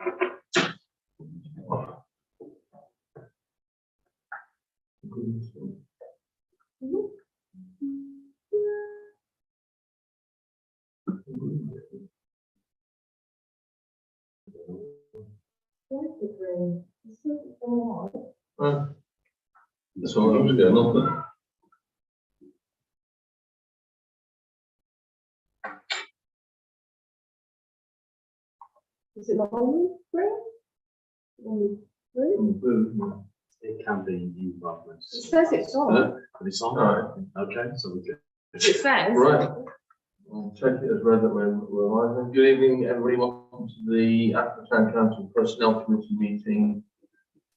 That's all I'm going on. Is it not on green? Blue. It can be new reference. It says it's on. But it's on. Right. Okay, so we can. It says. Right. I'll take it as read that we're live. Good evening, everybody. Welcome to the ATC Council Personnel Committee meeting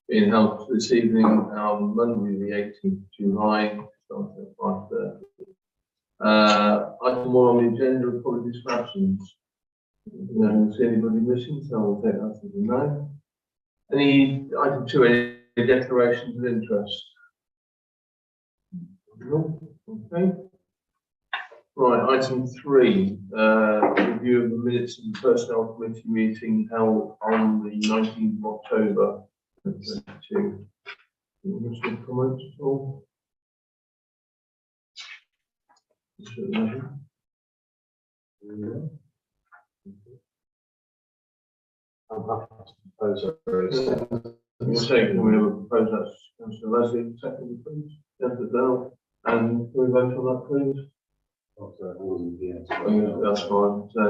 being held this evening on Monday, the 18th of July, starting at 5:30. Item 1 on the agenda, apologies for absence. I don't see anybody missing, so I'll take that as a no. Any item 2, any declarations of interest? No. Okay. Right, item 3, review of the minutes of the Personnel Committee meeting held on the 19th of October 2022. Any comments at all? I'm happy to propose We'll take, can we have a proposal, Councillor Leslie, second please, Councillor Dell, and can we vote on that please? Oh, sorry, I wasn't here. That's fine, so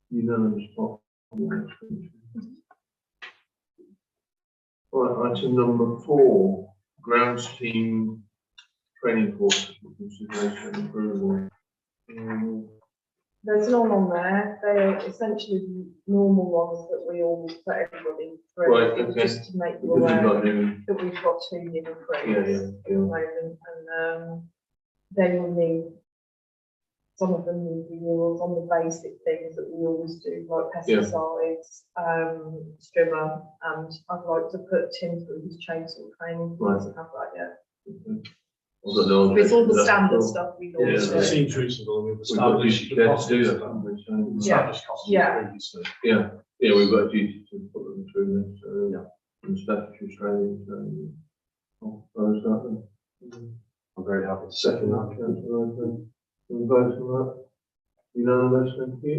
unanimous vote. Right, item number 4, grounds team training courses for consideration and approval. There's none on there. They're essentially the normal ones that we always put everybody through. Right, okay. Just to make you Because we've aware got new, that we've got 2 new recruits Yeah, yeah, at the moment, and they will need, some of them need renewals on the basic things that we always do, like pesticides, strimmer, and I'd like to put Tim through his chainsaw training. He doesn't have that yet. It's all the standard stuff we normally Yeah, do. It seems reasonable. We've we've got a duty established to the do costs. that, haven't we? So, Established costs Yeah. previously. yeah, we've got a duty to put them through this, so, and statutory training, so, I'll propose that then. I'm very happy to Second second that, that. Councillor Leslie. Can we vote on that? Unanimous, thank you.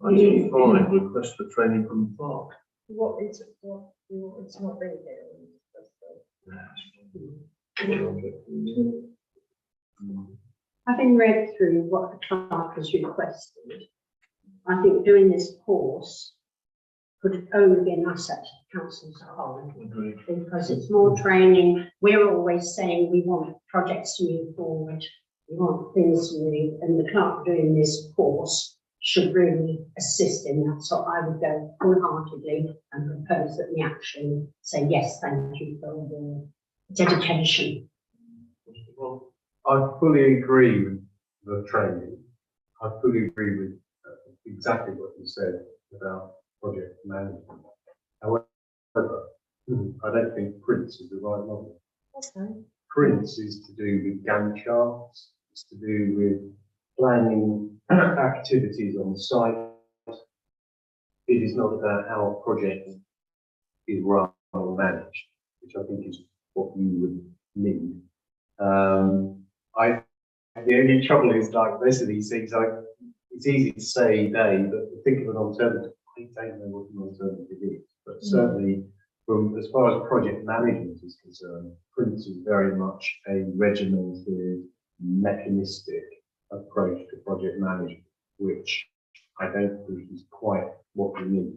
Item 5, request for training from the park. What is it, it's not really here. Having read through what the clerk has requested, I think doing this course could only be an asset to the council as a whole, Agreed. because it's more training. We're always saying we want projects to move forward, we want things to move, and the clerk doing this course should really assist in that. So I would go wholeheartedly and propose that we actually say yes, thank you for the dedication. I fully agree with the training. I fully agree with exactly what you said about project management. However, I don't think Prince is the right model. Okay. Prince is to do with Gantt charts, it's to do with planning activities on the site. It is not about how a project is run or managed, which I think is what you would need. The only trouble is, like most of these things, it's easy to say day, but to think of an alternative, I don't know what an alternative is. But certainly, from as far as project management is concerned, Prince is very much a regimented, mechanistic approach to project management, which I don't think is quite what we need.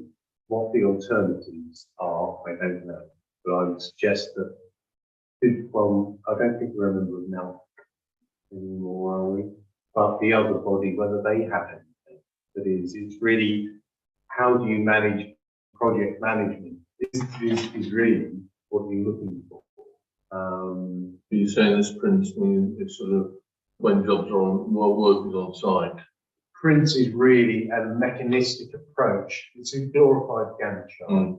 What the alternatives are, I don't know, but I would suggest that. Well, I don't think we're a member of now anymore, are we? But the other body, whether they have anything, that is, it's really how do you manage project management? This is really what you're looking for. You're saying this Prince means it's sort of when jobs are on, while work is on site. Prince is really a mechanistic approach. It's a glorified Gantt chart.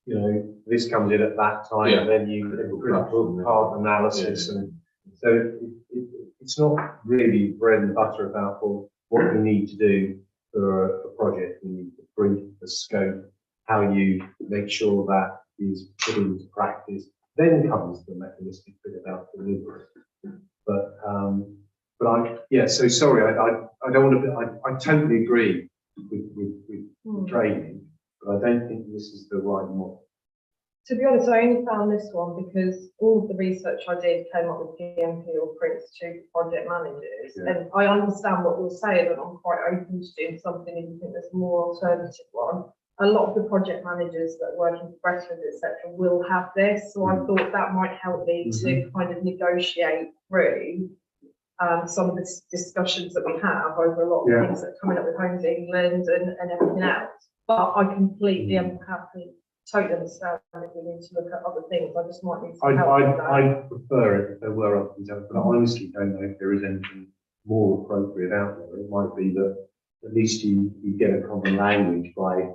You know, this comes in at that time, and then you do part analysis, and so it's not really bread and butter about, well, what you need to do for a project. You need the brief, the scope, how you make sure that is put into practice. Then comes the mechanistic bit about delivery. But yeah, so sorry, I don't want to, I totally agree with the training, but I don't think this is the right model. To be honest, I only found this one because all of the research I did came up with PMP or Prince 2 project managers. Yeah. And I understand what you're saying, and I'm quite open to doing something if you think there's a more alternative one. A lot of the project managers that work in Bradford, etc., will have this. So I thought that might help me to kind of negotiate through some of the discussions that we have over a lot of things that are coming up with Homes England and everything else. But I completely am happy. Totally understand if we need to look at other things. I just might need some help with that. I'd prefer it if there were other things, but I honestly don't know if there is anything more appropriate out there. It might be that at least you get a common language by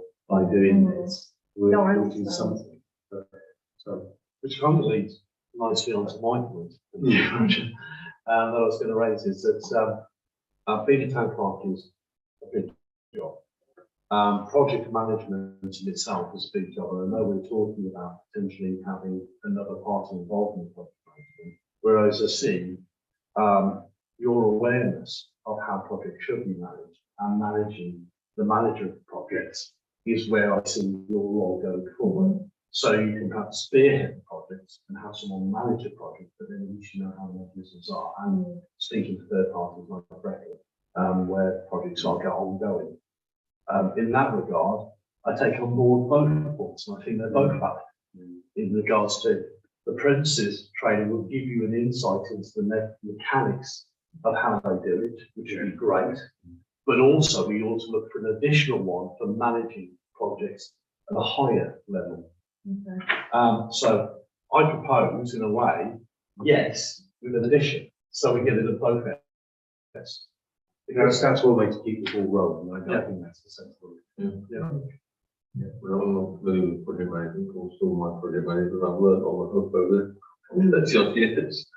doing this, which is something. But, so, Which kind of leads nicely onto my point. That I was going to raise is that being a town clerk is a big job. Project management in itself is a big job, and I know we're talking about potentially having another party involved in project management, whereas I see your awareness of how projects should be managed and managing the manager of the projects is where I see your role going forward. So you can perhaps spearhead projects and have someone manage a project, but then at least you know how the mechanisms are, and speaking to third parties like a record, where projects are ongoing. In that regard, I take on board both points, and I think they're both valid in regards to the apprentices training will give you an insight into the mechanics of how they do it, which would be great. But also, we ought to look for an additional one for managing projects at a higher level. So I propose, in a way, yes, with an addition, so we get it at both ends. because that's one way to keep the ball rolling. I think that's the sensible. Well, I'm not familiar with project management, of course, all my project managers I've learned on my hook over 30 odd years.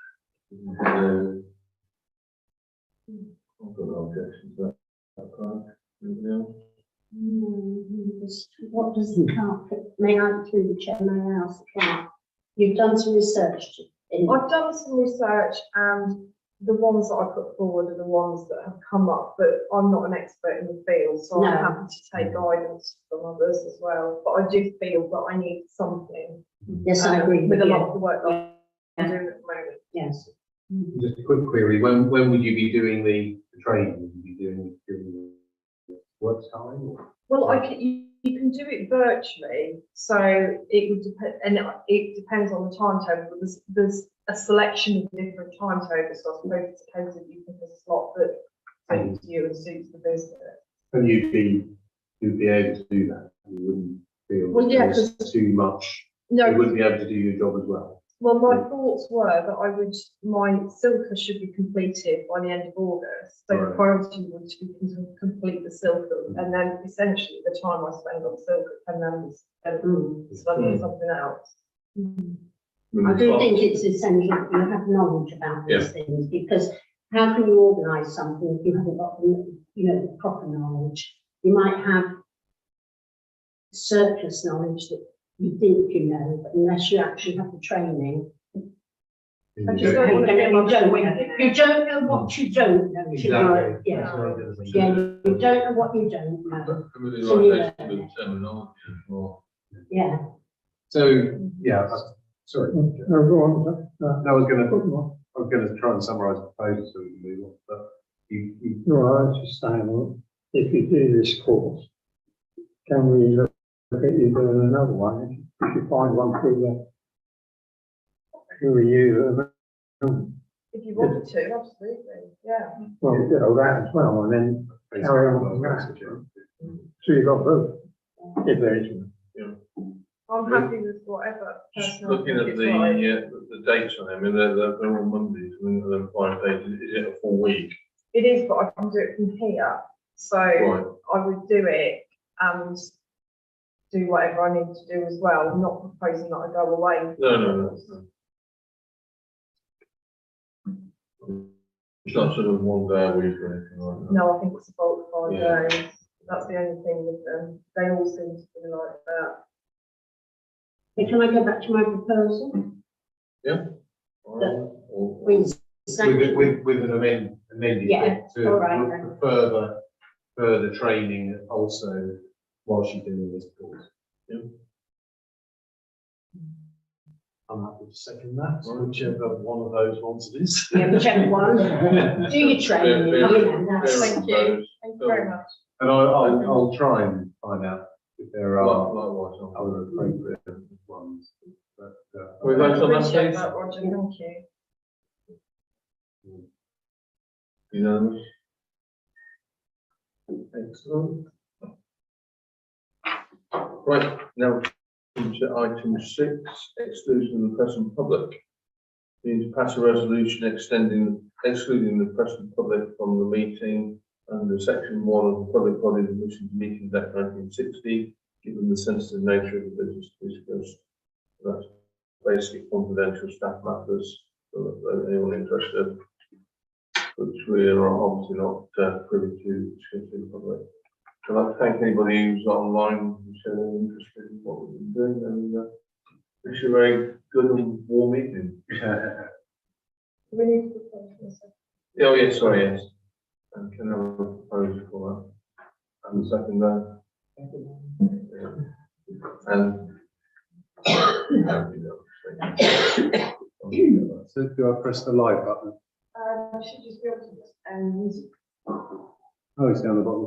I've got no objections to that part. Anybody else? What does the clerk, may I, through the chair, may I ask the clerk? You've done some research in. I've done some research, and the ones that I put forward are the ones that have come up, but I'm not an expert in the field, so I'm happy to take guidance from others as well. But I do feel that I need something. Yes, I agree with a you. lot of the work that I'm doing at the moment. Yes. Just a quick query, when would you be doing the training? Would you be doing work time? Or? Well, you can do it virtually, so it would depend, and it depends on the timetable. There's a selection of different timetables, so I suppose it's a case of you pick a slot that suits you and suits the business. And you'd be able to do that. You wouldn't feel there's too much. No, you wouldn't be able to do your job as well. well, my thoughts were that my Silca should be completed by the end of August. So the priority would be to complete the Silca, and then essentially the time I spend on Silca can then be spent on something else. I do think it's essential that you have knowledge about these things, because how can you organise something if you haven't got the proper knowledge? You might have surplus knowledge that you think you know, but unless you actually have the training, I just don't want to get my you don't know what you don't know. Exactly. Yeah, you don't know what you don't know. Familiarisation with terminology as well. Yeah. So sorry. No, go on. I was gonna try and summarise the proposal so we can move on, but you Well, I was just saying, well, if you do this course, can we look at you doing another one? If you find one through you, If you wanted to, absolutely, yeah. well, you know, that as well, and then carry on from that. So you've got both, if there is one. I'm happy with whatever. Just personal looking at think is right. the dates on them, I mean, they're all Mondays, and then 5 days, is it a full week? It is, but I can do it from here. So I would do it and do whatever I need to do as well. I'm not proposing that I go away. No. It's not sort of 1 day a week or anything like that. No, I think it's about 5 Yeah. days. That's the only thing with them. They all seem to be like that. But can I go back to my proposal? Or- With With an amended Yeah, bit to all right look for further training also whilst you're doing this course. I'm happy to second that, whichever one of those ones it is. Yeah, whichever one. Do your training, you know, that's. Thank you. Thank you very much. And I'll try and find out if there are Likewise, other appropriate ones. But, We've got some Appreciate updates. that, Roger. Thank you. Unanimous. Excellent. Right, now to item 6, exclusion of the press and public. We need to pass a resolution excluding the press and public from the meeting under section 1 of the Public Body Admissions Meetings Act 1960, given the sensitive nature of the business discussed. That's basically confidential staff matters for anyone interested, which we are obviously not privy to discuss in public. I'd like to thank anybody who's online who's showing interest in what we've been doing, and wish you a very good and warm evening. Do we need to propose this? Oh, yes, sorry, yes. And can I have a proposal for that? And the second there? And. So do I press the live button? Should just be able to just, music. Oh, it's down the bottom